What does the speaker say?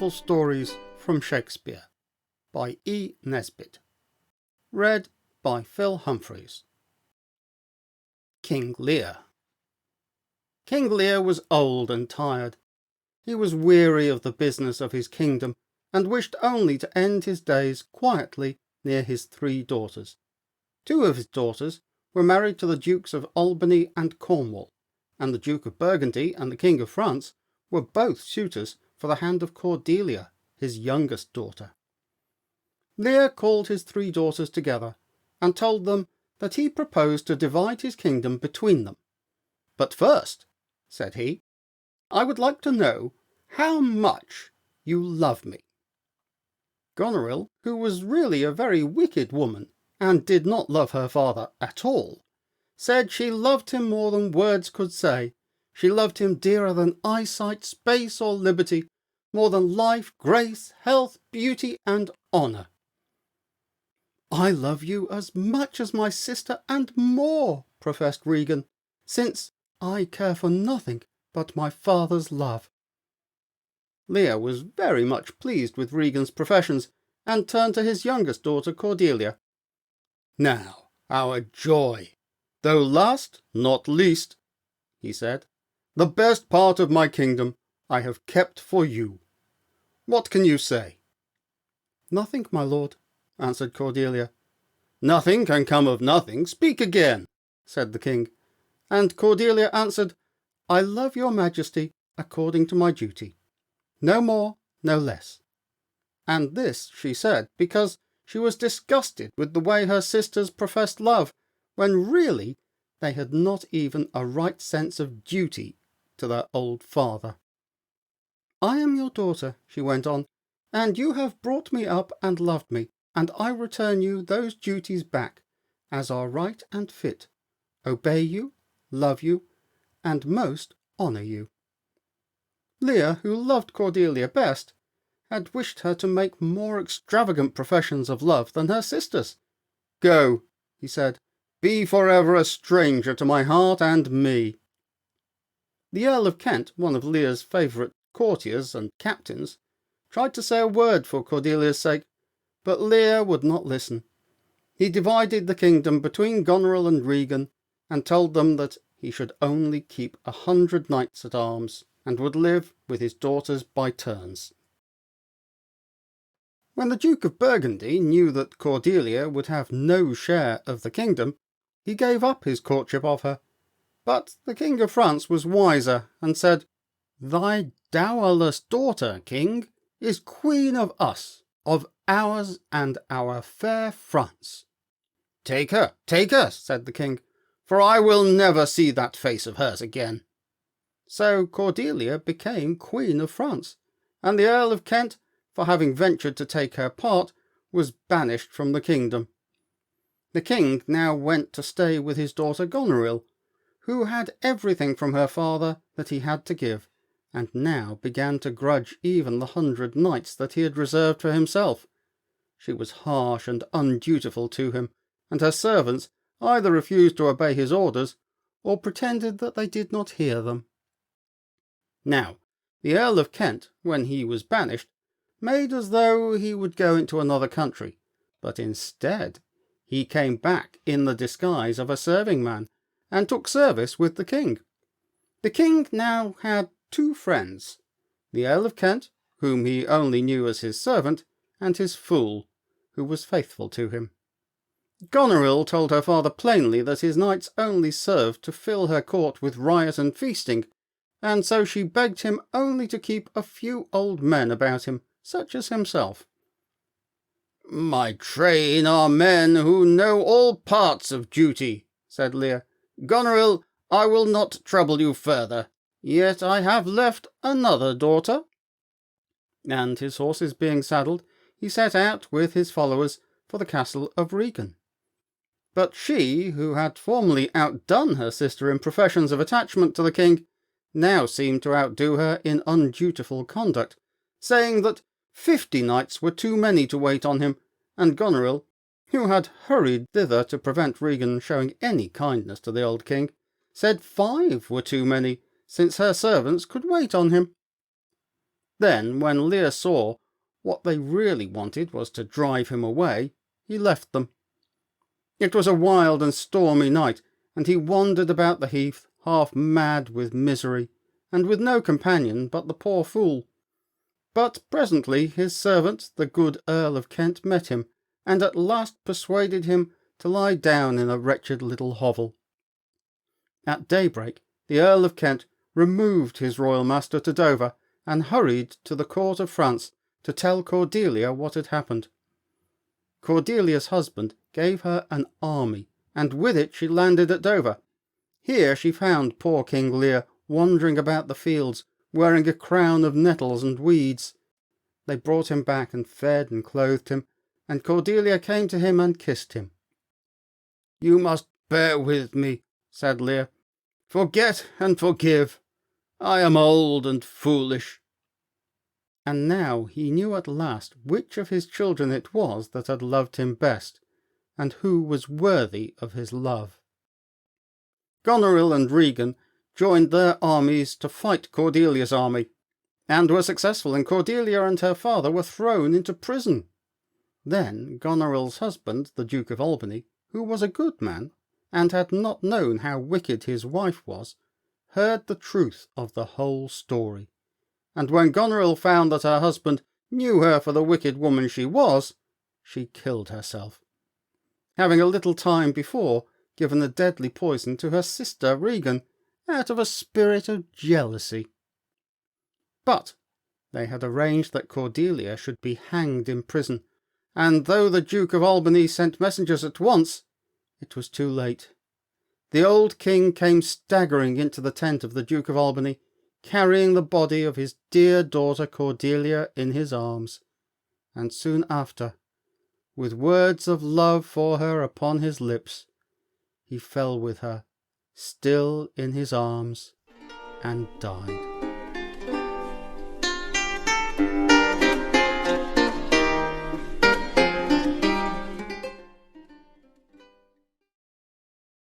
Wonderful Stories from Shakespeare by E. Nesbit. Read by Phil Humphries. King Lear. King Lear was old and tired. He was weary of the business of his kingdom, and wished only to end his days quietly near his 3 daughters. 2 of his daughters were married to the Dukes of Albany and Cornwall, and the Duke of Burgundy and the King of France were both suitors for the hand of Cordelia, his youngest daughter. Lear called his 3 daughters together, and told them that he proposed to divide his kingdom between them. "But first," said he, "I would like to know how much you love me." Goneril, who was really a very wicked woman, and did not love her father at all, said she loved him more than words could say. She loved him dearer than eyesight, space, or liberty, more than life, grace, health, beauty, and honour. "I love you as much as my sister and more," professed Regan, "since I care for nothing but my father's love." Lear was very much pleased with Regan's professions, and turned to his youngest daughter Cordelia. "Now, our joy, though last, not least," he said, "the best part of my kingdom I have kept for you. What can you say?" "Nothing, my lord," answered Cordelia. "Nothing can come of nothing. Speak again," said the king. And Cordelia answered, "I love your majesty according to my duty. No more, no less." And this she said because she was disgusted with the way her sisters professed love, when really they had not even a right sense of duty to their old father. "I am your daughter," she went on, "and you have brought me up and loved me, and I return you those duties back, as are right and fit, obey you, love you, and most honour you." Lear, who loved Cordelia best, had wished her to make more extravagant professions of love than her sisters. "Go," he said, "be forever a stranger to my heart and me." The Earl of Kent, one of Lear's favourite courtiers and captains, tried to say a word for Cordelia's sake, but Lear would not listen. He divided the kingdom between Goneril and Regan, and told them that he should only keep 100 knights at arms, and would live with his daughters by turns. When the Duke of Burgundy knew that Cordelia would have no share of the kingdom, he gave up his courtship of her. But the King of France was wiser, and said, "Thy dowerless daughter, king, is queen of us, of ours and our fair France." Take her, said the king, "for I will never see that face of hers again." So Cordelia became Queen of France, and the Earl of Kent, for having ventured to take her part, was banished from the kingdom. The king now went to stay with his daughter Goneril, who had everything from her father that he had to give, and now began to grudge even the 100 knights that he had reserved for himself. She was harsh and undutiful to him, and her servants either refused to obey his orders, or pretended that they did not hear them. Now, the Earl of Kent, when he was banished, made as though he would go into another country, but instead he came back in the disguise of a serving man, and took service with the king. The king now had 2 friends, the Earl of Kent, whom he only knew as his servant, and his fool, who was faithful to him. Goneril told her father plainly that his knights only served to fill her court with riot and feasting, and so she begged him only to keep a few old men about him, such as himself. "My train are men who know all parts of duty," said Lear. "Goneril, I will not trouble you further, yet I have left another daughter." And his horses being saddled, he set out with his followers for the castle of Regan. But she, who had formerly outdone her sister in professions of attachment to the king, now seemed to outdo her in undutiful conduct, saying that 50 knights were too many to wait on him, and Goneril, who had hurried thither to prevent Regan showing any kindness to the old king, said 5 were too many, since her servants could wait on him. Then, when Lear saw what they really wanted was to drive him away, he left them. It was a wild and stormy night, and he wandered about the heath, half mad with misery, and with no companion but the poor fool. But presently his servant, the good Earl of Kent, met him, and at last persuaded him to lie down in a wretched little hovel. At daybreak the Earl of Kent removed his royal master to Dover, and hurried to the court of France to tell Cordelia what had happened. Cordelia's husband gave her an army, and with it she landed at Dover. Here she found poor King Lear wandering about the fields, wearing a crown of nettles and weeds. They brought him back and fed and clothed him, and Cordelia came to him and kissed him. "You must bear with me," said Lear. "Forget and forgive. I am old and foolish." And now he knew at last which of his children it was that had loved him best, and who was worthy of his love. Goneril and Regan joined their armies to fight Cordelia's army, and were successful, and Cordelia and her father were thrown into prison. Then Goneril's husband, the Duke of Albany, who was a good man, and had not known how wicked his wife was, heard the truth of the whole story. And when Goneril found that her husband knew her for the wicked woman she was, she killed herself, having a little time before given the deadly poison to her sister Regan, out of a spirit of jealousy. But they had arranged that Cordelia should be hanged in prison, and though the Duke of Albany sent messengers at once, it was too late. The old king came staggering into the tent of the Duke of Albany, carrying the body of his dear daughter Cordelia in his arms, and soon after, with words of love for her upon his lips, he fell with her, still in his arms, and died.